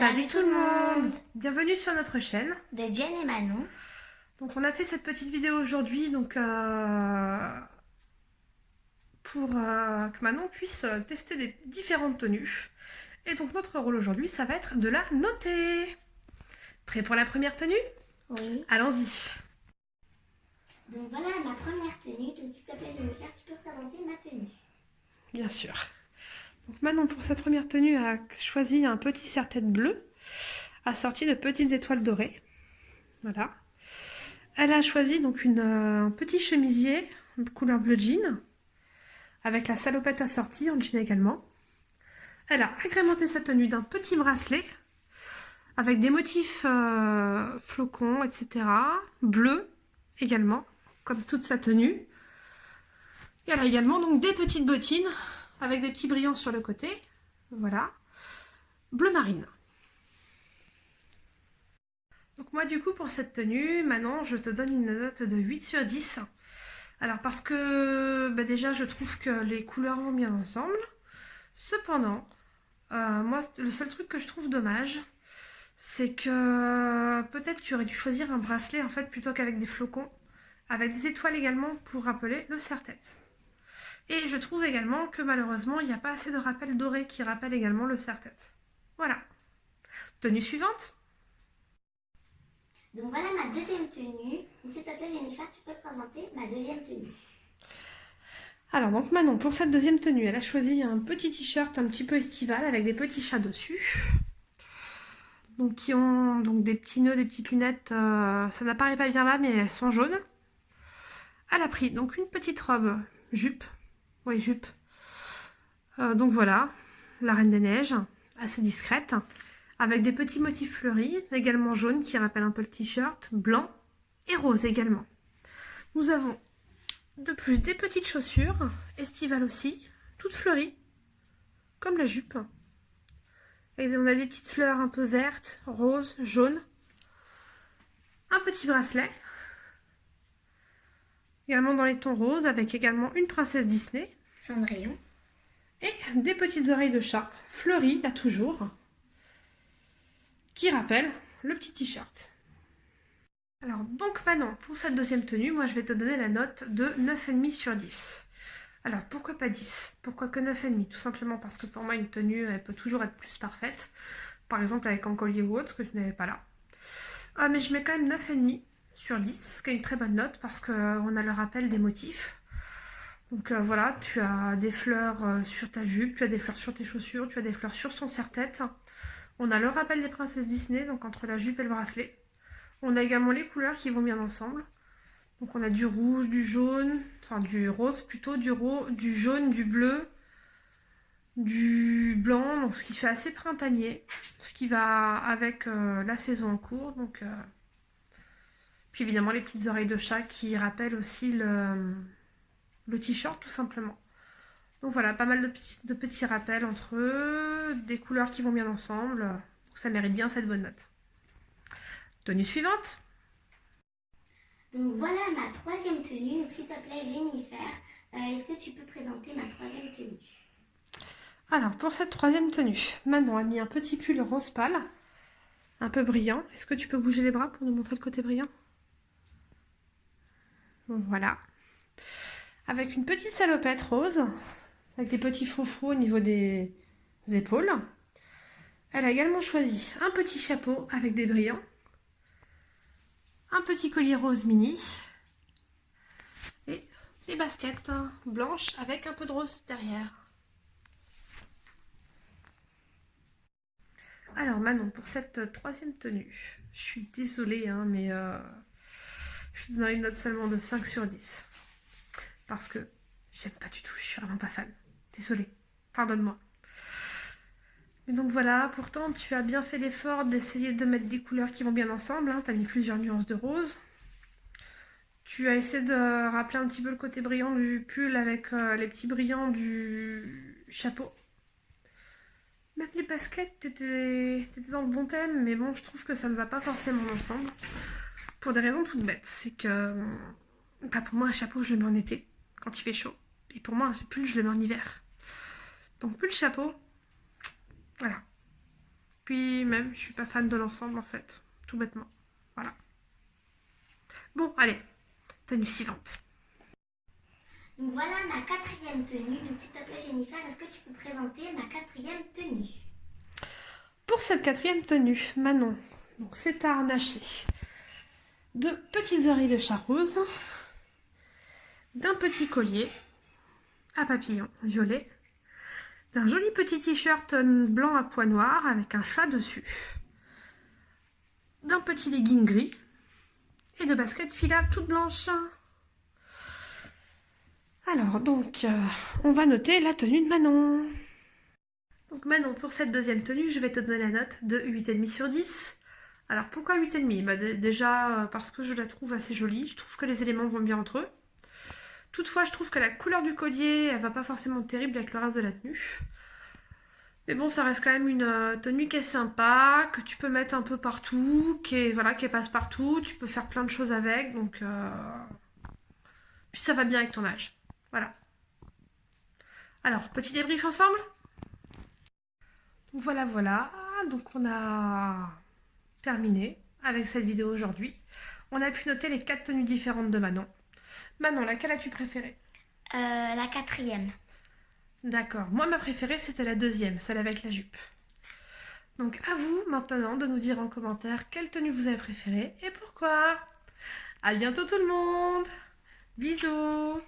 Salut tout le monde! Bienvenue sur notre chaîne de Jen et Manon. Donc on a fait cette petite vidéo aujourd'hui pour que Manon puisse tester des différentes tenues. Et donc notre rôle aujourd'hui, ça va être de la noter. Prêt pour la première tenue? Oui. Allons-y. Donc voilà ma première tenue. Donc s'il te plaît Jennifer, tu peux présenter ma tenue. Bien sûr. Donc Manon pour sa première tenue a choisi un petit serre-tête bleu assorti de petites étoiles dorées. Voilà. Elle a choisi donc un petit chemisier couleur bleu jean avec la salopette assortie en jean également. Elle a agrémenté sa tenue d'un petit bracelet avec des motifs flocons, etc. Bleu également, comme toute sa tenue. Et elle a également donc des petites bottines avec des petits brillants sur le côté. Voilà. Bleu marine. Donc moi du coup pour cette tenue, Manon, je te donne une note de 8 sur 10. Alors parce que déjà je trouve que les couleurs vont bien ensemble. Cependant, moi le seul truc que je trouve dommage, c'est que peut-être tu aurais dû choisir un bracelet en fait plutôt qu'avec des flocons, avec des étoiles également pour rappeler le serre-tête. Et je trouve également que malheureusement il n'y a pas assez de rappels dorés qui rappellent également le serre-tête. Voilà. Tenue suivante. Donc voilà ma deuxième tenue. Donc s'il te plaît Jennifer, tu peux présenter ma deuxième tenue. Alors donc Manon, pour cette deuxième tenue, elle a choisi un petit t-shirt un petit peu estival avec des petits chats dessus. Donc qui ont donc des petits nœuds, des petites lunettes, ça n'apparaît pas bien là mais elles sont jaunes. Elle a pris donc une petite robe jupe, oui jupe, donc voilà, la Reine des Neiges, assez discrète, avec des petits motifs fleuris, également jaunes qui rappellent un peu le t-shirt, blanc et rose également. Nous avons de plus des petites chaussures, estivales aussi, toutes fleuries, comme la jupe. Et on a des petites fleurs un peu vertes, roses, jaunes. Un petit bracelet, également dans les tons roses, avec également une princesse Disney. Cendrillon. Et des petites oreilles de chat, fleuries, là toujours, qui rappellent le petit t-shirt. Alors, donc Manon, pour cette deuxième tenue, moi je vais te donner la note de 9,5 sur 10. Alors, pourquoi pas 10? Pourquoi que 9,5? Tout simplement parce que pour moi, une tenue, elle peut toujours être plus parfaite. Par exemple, avec un collier ou autre, que je n'avais pas là. Mais je mets quand même 9,5 sur 10, ce qui est une très bonne note parce qu'on a le rappel des motifs. Donc voilà, tu as des fleurs sur ta jupe, tu as des fleurs sur tes chaussures, tu as des fleurs sur son serre-tête. On a le rappel des princesses Disney, donc entre la jupe et le bracelet. On a également les couleurs qui vont bien ensemble. Donc on a du rouge, du jaune, enfin du rose plutôt, du jaune, du bleu, du blanc, donc ce qui fait assez printanier, ce qui va avec la saison en cours. Donc, puis évidemment les petites oreilles de chat qui rappellent aussi le t-shirt tout simplement. Donc voilà, pas mal de petits rappels entre eux, des couleurs qui vont bien ensemble, donc ça mérite bien cette bonne note. Tenue suivante. Donc voilà ma troisième tenue. Donc s'il te plaît Jennifer, est-ce que tu peux présenter ma troisième tenue? Alors pour cette troisième tenue, Manon a mis un petit pull rose pâle, un peu brillant. Est-ce que tu peux bouger les bras pour nous montrer le côté brillant? Voilà. Avec une petite salopette rose, avec des petits froufrous au niveau des épaules. Elle a également choisi un petit chapeau avec des brillants, un petit collier rose mini et des baskets blanches avec un peu de rose derrière. Alors Manon, pour cette troisième tenue, je suis désolée, mais je te donne une note seulement de 5 sur 10. Parce que j'aime pas du tout, je suis vraiment pas fan. Désolée, pardonne-moi. Mais donc voilà, pourtant tu as bien fait l'effort d'essayer de mettre des couleurs qui vont bien ensemble. Tu as mis plusieurs nuances de rose. Tu as essayé de rappeler un petit peu le côté brillant du pull avec les petits brillants du chapeau. Même les baskets, t'étais dans le bon thème, mais bon, je trouve que ça ne va pas forcément ensemble. Pour des raisons toutes bêtes. C'est que, pour moi, un chapeau, je le mets en été, quand il fait chaud. Et pour moi, un pull, je le mets en hiver. Donc, pull, chapeau, voilà. Puis même, je suis pas fan de l'ensemble en fait, tout bêtement. Voilà. Bon, allez, tenue suivante. Donc voilà ma quatrième tenue. Donc s'il te plaît Jennifer, est-ce que tu peux présenter ma quatrième tenue? Pour cette quatrième tenue, Manon, donc c'est à harnacher de petites oreilles de chat rose, d'un petit collier à papillon violet, d'un joli petit t-shirt blanc à pois noirs avec un chat dessus, d'un petit legging gris et de baskets filables toutes blanches. Alors donc, on va noter la tenue de Manon. Donc Manon, pour cette deuxième tenue, je vais te donner la note de 8,5 sur 10. Alors pourquoi 8,5? Bah, déjà parce que je la trouve assez jolie, je trouve que les éléments vont bien entre eux. Toutefois, je trouve que la couleur du collier, elle va pas forcément terrible avec le reste de la tenue. Mais bon, ça reste quand même une tenue qui est sympa, que tu peux mettre un peu partout, qui est, voilà, qui passe partout, tu peux faire plein de choses avec, donc... Puis ça va bien avec ton âge. Voilà. Alors, petit débrief ensemble? Donc voilà. Donc on a terminé avec cette vidéo aujourd'hui. On a pu noter les 4 tenues différentes de Manon. Manon, laquelle as-tu préférée? La quatrième. D'accord. Moi, ma préférée, c'était la deuxième, celle avec la jupe. Donc à vous maintenant de nous dire en commentaire quelle tenue vous avez préférée et pourquoi. À bientôt tout le monde. Bisous.